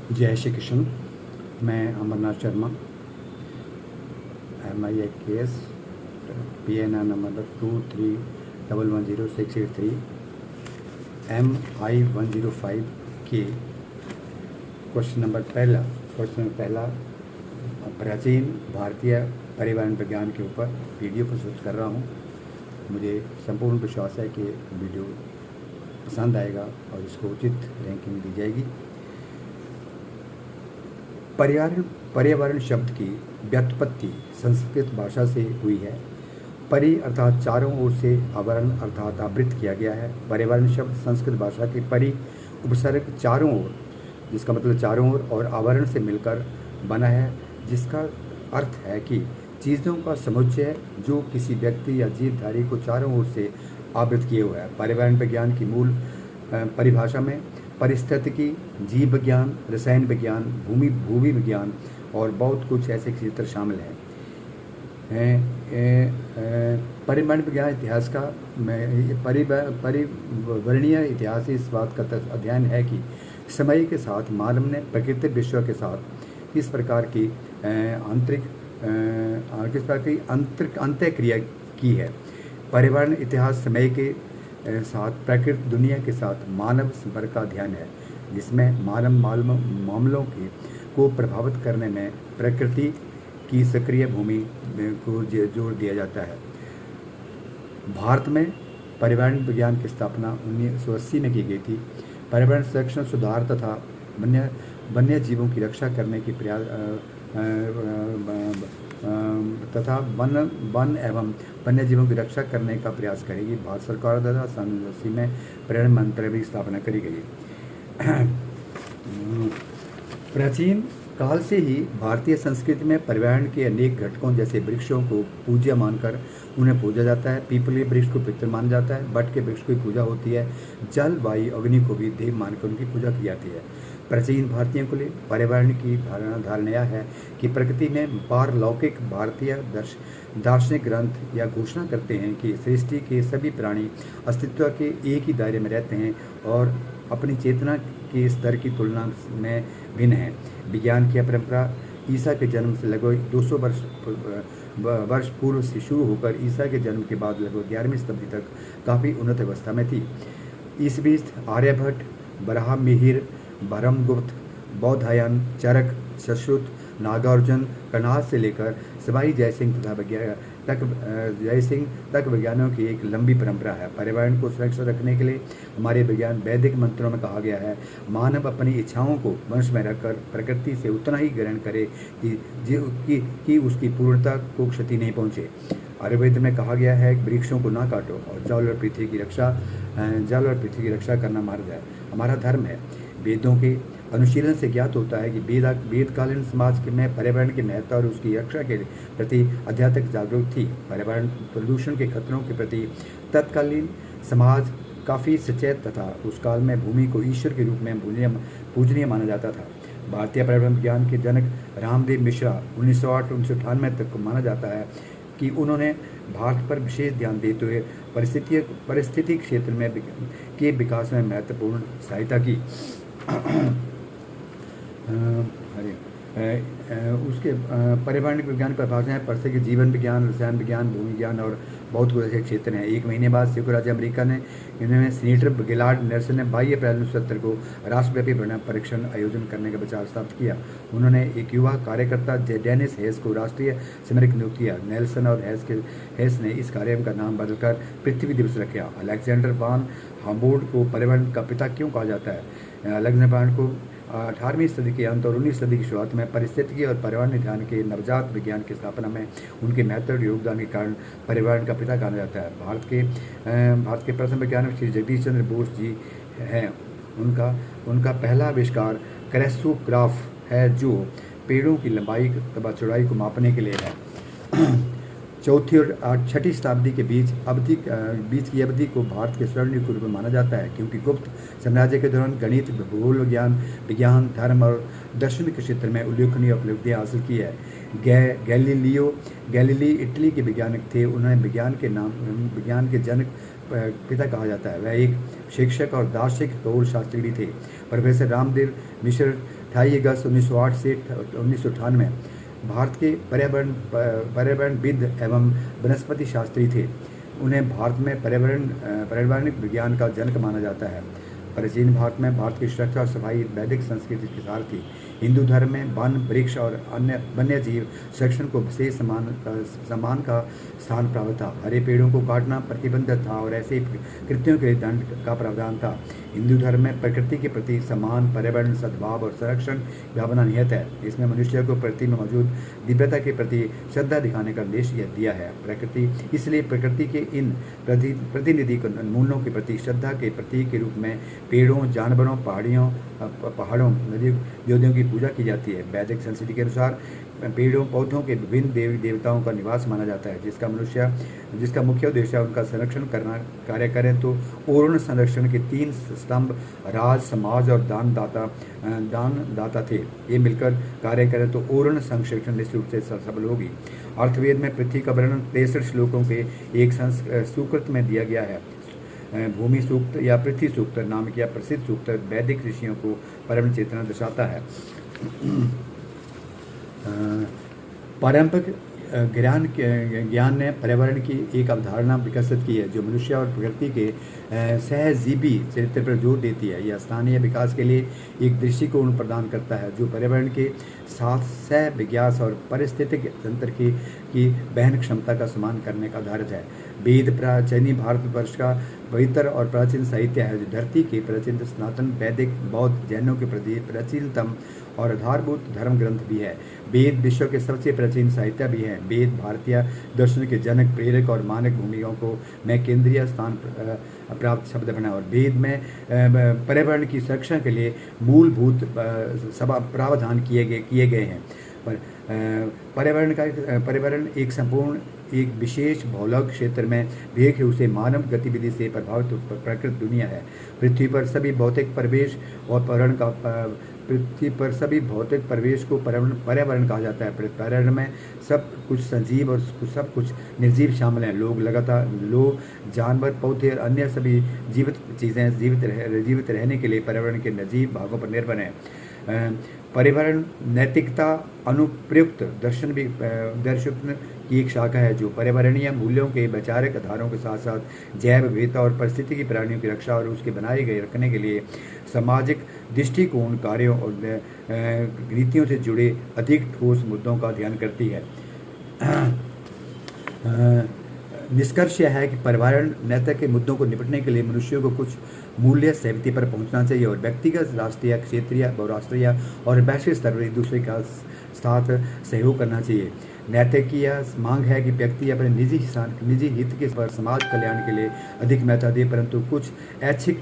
जय श्री कृष्ण। मैं Amarnath Sharma, MIAKS, PNR number 23110683, MI105K। Question पहला प्राचीन भारतीय पर्यावरण विज्ञान के ऊपर वीडियो प्रस्तुत कर रहा हूँ। मुझे संपूर्ण विश्वास है कि वीडियो पसंद आएगा और इसको उचित रैंकिंग दी जाएगी। पर्यावरण शब्द की व्युत्पत्ति संस्कृत भाषा से हुई है। परि अर्थात चारों ओर से, आवरण अर्थात आवृत किया गया है। पर्यावरण शब्द संस्कृत भाषा के परि उपसर्ग चारों ओर, जिसका मतलब चारों ओर, और आवरण से मिलकर बना है, जिसका अर्थ है कि चीज़ों का समुच्चय जो किसी व्यक्ति या जीवधारी को चारों ओर से आवृत किए हुआ है। पर्यावरण विज्ञान की मूल परिभाषा में पारिस्थितिकी, जीव विज्ञान, रसायन विज्ञान, भूमि विज्ञान और बहुत कुछ ऐसे क्षेत्र शामिल हैं। पर्यावरण विज्ञान इतिहास का परिवर्णीय इतिहास इस बात का अध्ययन है कि समय के साथ मानव ने प्राकृतिक विश्व के साथ किस प्रकार की आंतरिक अंतःक्रिया की है। पर्यावरण इतिहास समय के साथ प्राकृतिक दुनिया के साथ मानव संपर्क का अध्ययन है, जिसमें मानव मामलों को प्रभावित करने में प्रकृति की सक्रिय भूमि को जोर दिया जाता है। भारत में पर्यावरण विज्ञान की स्थापना 1980 में की गई थी। पर्यावरण संरक्षण, सुधार तथा वन्य जीवों की रक्षा करने की तथा वन एवं वन्य जीवों की रक्षा करने का प्रयास करेगी। भारत सरकार द्वारा सन 1980 में पर्यावरण मंत्रालय की स्थापना करी गई। प्राचीन काल से ही भारतीय संस्कृति में पर्यावरण के अनेक घटकों जैसे वृक्षों को पूज्य मानकर उन्हें पूजा जाता है। पीपल के वृक्ष को पितर माना जाता है। बट के वृक्ष की पूजा होती है। जल, वायु, अग्नि को भी देव मानकर उनकी पूजा की जाती है। प्राचीन भारतीयों के लिए पर्यावरण की धारणा यह है कि प्रकृति में पारलौकिक भारतीय दार्शनिक ग्रंथ या घोषणा करते हैं कि सृष्टि के सभी प्राणी अस्तित्व के एक ही दायरे में रहते हैं और अपनी चेतना के स्तर की तुलना में भिन्न है। विज्ञान की परंपरा ईसा के जन्म से लगभग 200 वर्ष पूर्व से शुरू होकर ईसा के जन्म के बाद लगभग 11वीं शताब्दी तक काफ़ी उन्नत अवस्था में थी। इस बीच आर्यभट्ट, बराहमिहिर, ब्रह्मगुप्त, बौधायन, चरक, सुश्रुत, नागार्जुन, कणाद से लेकर सवाई जयसिंह तक वैज्ञानिकों की एक लंबी परंपरा है। पर्यावरण को सुरक्षित रखने के लिए हमारे वैदिक मंत्रों में कहा गया है, मानव अपनी इच्छाओं को वश में रखकर प्रकृति से उतना ही ग्रहण करे कि उसकी पूर्णता को क्षति नहीं पहुँचे। आयुर्वेद में कहा गया है कि वृक्षों को ना काटो और जल और पृथ्वी की रक्षा करना हमारा धर्म है। वेदों के अनुशीलन से ज्ञात होता है कि वेदकालीन समाज में पर्यावरण की महत्ता और उसकी रक्षा के प्रति आध्यात्मिक जागरूक थी। पर्यावरण प्रदूषण के खतरों के प्रति तत्कालीन समाज काफ़ी सचेत तथा उस काल में भूमि को ईश्वर के रूप में पूजनीय माना जाता था। भारतीय पर्यावरण विज्ञान के जनक रामदेव मिश्रा 1908-1998 तक को माना जाता है कि उन्होंने भारत पर विशेष ध्यान देते हुए परिस्थिति क्षेत्र में के विकास में महत्वपूर्ण सहायता की। उसके पर्यावरण विज्ञान पर भाषा है परसे के जीवन विज्ञान, रसायन विज्ञान, भूमि विज्ञान और बहुत कुछ ऐसे क्षेत्र हैं। एक महीने बाद संयुक्त राज्य अमेरिका ने इन्होंने सीनेटर गिलार्ड नेल्सन ने 22 अप्रैल 1970 को राष्ट्रव्यापी परीक्षण आयोजन करने का विचार स्थापित किया। उन्होंने एक युवा कार्यकर्ता डेनिस हेस को राष्ट्रीय स्मारक नियुक्त किया। नेल्सन और हेस ने इस कार्यक्रम का नाम बदलकर पृथ्वी दिवस रखा। अलेक्जेंडर वान हम्बोल्ट को पर्यावरण का पिता क्यों कहा जाता है? अलेक्जेंडर वान को 18वीं सदी के अंत और 19वीं सदी की शुरुआत में पारिस्थितिकी और पर्यावरण विज्ञान के नवजात विज्ञान की स्थापना में उनके महत्वपूर्ण योगदान के कारण पर्यावरण का पिता कहा जाता है। भारत के प्रथम वैज्ञानिक श्री जगदीश चंद्र बोस जी हैं। उनका पहला आविष्कार क्रेस्टोग्राफ है, जो पेड़ों की लंबाई तथा चौड़ाई को मापने के लिए है। चौथी और छठी शताब्दी के बीच की अवधि को भारत के स्वर्ण युग के रूप में माना जाता है, क्योंकि गुप्त साम्राज्य के दौरान गणित, भूगोल विज्ञान, धर्म और दर्शन के क्षेत्र में उल्लेखनीय उपलब्धियां हासिल की है। गैलीली इटली के वैज्ञानिक थे। उन्हें विज्ञान के जनक पिता कहा जाता है। वह एक शिक्षक और दार्शनिक खगोल शास्त्री भी थे। प्रोफेसर रामदेव मिश्र 28 अगस्त 1908 से 1998 भारत के पर्यावरणविद एवं वनस्पति शास्त्री थे। उन्हें भारत में पर्यावरणिक विज्ञान का जनक माना जाता है। प्राचीन भारत में भारत की सुरक्षा और सफाई वैदिक संस्कृति की सार थी। हिंदू धर्म में वन, वृक्ष और अन्य वन्य जीव संरक्षण को विशेष सम्मान का स्थान प्राप्त था। हरे पेड़ों को काटना प्रतिबंधित था और ऐसे कृत्यों के लिए दंड का प्रावधान था। हिंदू धर्म में प्रकृति के प्रति सम्मान, पर्यावरण सद्भाव और संरक्षण भावना निहित है। इसमें मनुष्य को प्रकृति में मौजूद दिव्यता के प्रति श्रद्धा दिखाने का निर्देश दिया है। इसलिए प्रकृति के इन प्रतिनिधि मूल्यों के प्रति श्रद्धा के प्रतीक के रूप में पेड़ों, जानवरों, पहाड़ों, नदियों की पूजा की जाती है। वैदिक संस्कृति के अनुसार पेड़ों पौधों के विभिन्न देवी देवताओं का निवास माना जाता है, जिसका मुख्य उद्देश्य उनका संरक्षण करना। कार्य करें तो ओरण संरक्षण के 3 स्तंभ राज, समाज और दानदाता थे। ये मिलकर कार्य करें तो ओरण संरक्षण निश्चित रूप से सफल होगी। अर्थवेद में पृथ्वी का वर्णन 63 श्लोकों के एक सूकृत में दिया गया है। भूमि सूक्त या पृथ्वी सूक्त नामक या प्रसिद्ध सूक्त वैदिक ऋषियों को पर्यावरण चेतना दर्शाता है। पारंपरिक ज्ञान ने पर्यावरण की एक अवधारणा विकसित की है जो मनुष्य और प्रकृति के सहजीवी चरित्र पर जोर देती है। यह स्थानीय विकास के लिए एक दृष्टिकोण प्रदान करता है जो पर्यावरण के साथ सह विज्ञास और पारिस्थितिक तंत्र की बहन क्षमता का सम्मान करने का आधारित है। वेद प्राचीनी भारतवर्ष का पवित्र और प्राचीन साहित्य है जो धरती के प्राचीन सनातन वैदिक बौद्ध जैनों के प्रति प्राचीनतम और आधारभूत धर्म ग्रंथ भी है। वेद विश्व के सबसे प्राचीन साहित्य भी है। वेद भारतीय दर्शन के जनक, प्रेरक और मानक भूमिकाओं को में केंद्रीय स्थान प्राप्त शब्द बना और वेद में पर्यावरण की सुरक्षा के लिए मूलभूत प्रावधान किए गए हैं। पर्यावरण एक विशेष भौगोलिक क्षेत्र में भेद उसे मानव गतिविधि से प्रभावित प्रकृति दुनिया है। पृथ्वी पर सभी भौतिक परिवेश को पर्यावरण कहा जाता है। पर्यावरण में सब कुछ सजीव और सब कुछ निर्जीव शामिल हैं। लोग, जानवर, पौधे और अन्य सभी जीवित चीज़ें जीवित रहने के लिए पर्यावरण के निर्जीव भागों पर निर्भर हैं। पर्यावरण नैतिकता अनुप्रयुक्त दर्शन की एक शाखा है जो पर्यावरणीय मूल्यों के वैचारिक आधारों के साथ साथ जैव विविधता और परिस्थिति की प्राणियों की रक्षा और उसके बनाए गए रखने के लिए सामाजिक दृष्टिकोण, कार्यों और नीतियों से जुड़े अधिक ठोस मुद्दों का ध्यान करती है। निष्कर्ष यह है कि पर्यावरण नैतिक के मुद्दों को निपटने के लिए मनुष्यों को कुछ मूल्य सहमति पर पहुंचना चाहिए और व्यक्तिगत, राष्ट्रीय, क्षेत्रीय, बहुराष्ट्रीय और वैश्विक स्तर पर एक दूसरे का साथ सहयोग करना चाहिए। नैतिक की यह मांग है कि व्यक्ति अपने निजी हित के पर समाज कल्याण के लिए अधिक महत्व दे, परंतु कुछ ऐच्छिक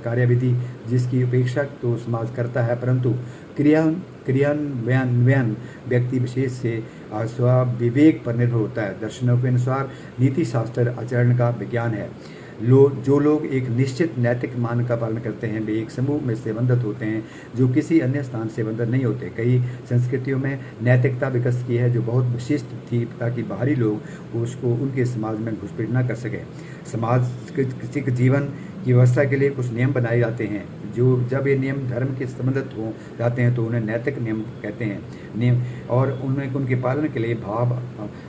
कार्यविधि जिसकी उपेक्षा तो समाज करता है परंतु क्रियान्वयन व्यक्ति विशेष से स्वविवेक पर निर्भर होता है। दर्शनों के अनुसार नीति शास्त्र आचरण का विज्ञान है। जो लोग एक निश्चित नैतिक मान का पालन करते हैं वे एक समूह में से बंधित होते हैं जो किसी अन्य स्थान से बंधित नहीं होते। कई संस्कृतियों में नैतिकता विकसित की है जो बहुत विशिष्ट थी ताकि बाहरी लोग उसको उनके समाज में घुसपैठ न कर सके। समाज किसी के जीवन की व्यवस्था के लिए कुछ नियम बनाए जाते हैं जब ये नियम धर्म के संबंधित हो जाते हैं तो उन्हें नैतिक नियम कहते हैं। नियम और उनके पालन के लिए भाव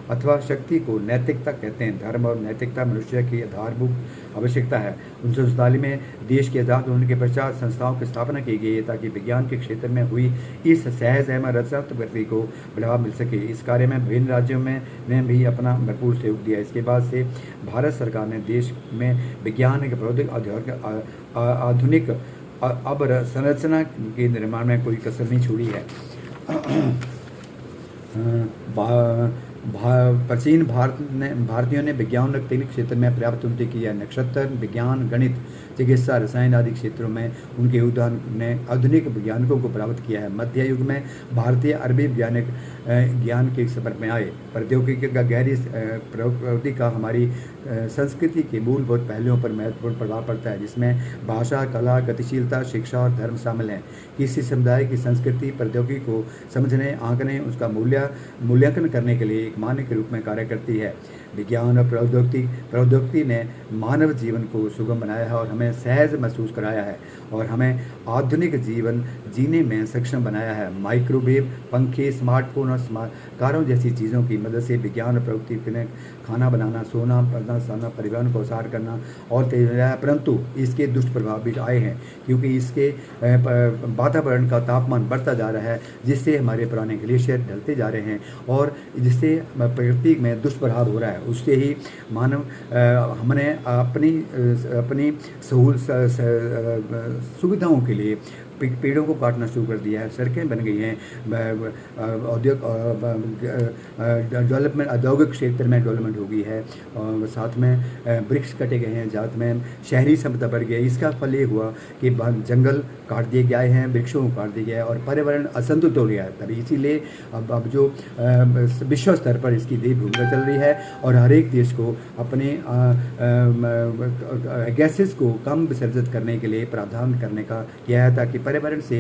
अथवा शक्ति को नैतिकता कहते हैं। धर्म और नैतिकता मनुष्य की आधारभूत आवश्यकता है। 1947 में देश के आज़ाद होने के पश्चात संस्थाओं की स्थापना की गई है ताकि विज्ञान के क्षेत्र में हुई इस सहज एवं रचनात्मक प्रगति को बढ़ावा मिल सके। इस कार्य में विभिन्न राज्यों ने भी अपना भरपूर सहयोग दिया। इसके बाद से भारत सरकार ने देश में विज्ञान के आधुनिक संरचना के निर्माण में कोई कसर नहीं छोड़ी है। प्राचीन भारतीयों ने विज्ञान और तकनीक क्षेत्र में पर्याप्त उन्नति की है। नक्षत्र विज्ञान, गणित, चिकित्सा, रसायन आदि क्षेत्रों में उनके योगदान ने आधुनिक वैज्ञानिकों को प्राप्त किया है। मध्य युग में भारतीय अरबी वैज्ञानिक ज्ञान के संपर्क में आए। प्रौद्योगिकी का गहरी प्रगति का हमारी संस्कृति के मूलभूत पहलुओं पर महत्वपूर्ण प्रभाव पड़ता है जिसमें भाषा, कला, गतिशीलता, शिक्षा और धर्म शामिल हैं। किसी समुदाय की संस्कृति प्रौद्योगिकी को समझने, आंकने, उसका मूल्यांकन करने के लिए एक मानक के रूप में कार्य करती है। विज्ञान और प्रौद्योगिकी ने मानव जीवन को सुगम बनाया है और हमें हमें सहज महसूस कराया है और हमें आधुनिक जीवन जीने में सक्षम बनाया है। माइक्रोवेव, पंखे, स्मार्टफ़ोन और स्मार्ट कारों जैसी चीज़ों की मदद से विज्ञान और प्रौद्योगिकी ने खाना बनाना, सोना, पढ़ना, परिवहन को आसान करना और तेज़ बनाया है, परंतु इसके दुष्प्रभाव भी आए हैं क्योंकि इसके वातावरण का तापमान बढ़ता जा रहा है, जिससे हमारे पुराने ग्लेशियर ढलते जा रहे हैं और जिससे प्रकृति में दुष्प्रभाव हो रहा है। उससे ही मानव हमने अपनी सुविधाओं के लिए पेड़ों को काटना शुरू कर दिया है। सड़कें बन गई हैं, डेवलपमेंट, औद्योगिक क्षेत्र में डेवलपमेंट हो गई है और साथ में वृक्ष कटे गए हैं, साथ में शहरी सभ्यता बढ़ गई है। इसका फल ये हुआ कि जंगल काट दिए गए हैं, वृक्षों को काट दिया गया है और पर्यावरण असंतुलित हो गया है। तभी इसीलिए अब जो विश्व स्तर पर इसकी देख भूमिका चल रही है और हर एक देश को अपने गैसेस को कम विसर्जित करने के लिए प्रावधान करने का किया है, ताकि पर्यावरण से,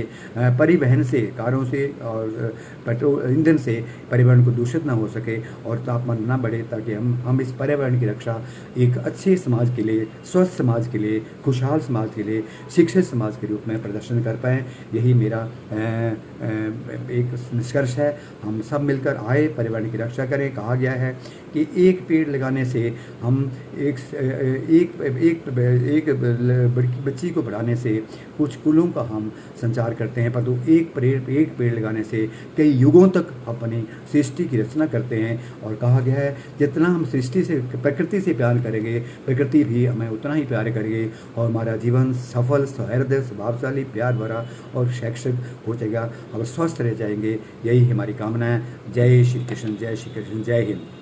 परिवहन से, कारों से और पेट्रोल ईंधन से पर्यावरण को दूषित ना हो सके और तापमान ना बढ़े, ताकि हम इस पर्यावरण की रक्षा एक अच्छे समाज के लिए, स्वस्थ समाज के लिए, खुशहाल समाज के लिए, शिक्षित समाज के रूप में प्रदर्शन कर पाएँ। यही मेरा एक निष्कर्ष है। हम सब मिलकर आए, पर्यावरण की रक्षा करें। कहा गया है कि एक पेड़ लगाने से हम एक बच्ची को बढ़ाने से कुछ कुलों का हम संचार करते हैं, परंतु एक पेड़ लगाने से कई युगों तक अपनी सृष्टि की रचना करते हैं। और कहा गया है जितना हम सृष्टि से, प्रकृति से प्यार करेंगे, प्रकृति भी हमें उतना ही प्यार करेगी और हमारा जीवन सफल, सौहार्द, स्वभावशाली, प्यार भरा और शैक्षिक हो जाएगा। हम स्वस्थ रह जाएंगे। यही हमारी कामना है। जय श्री कृष्ण, जय श्री कृष्ण, जय हिंद।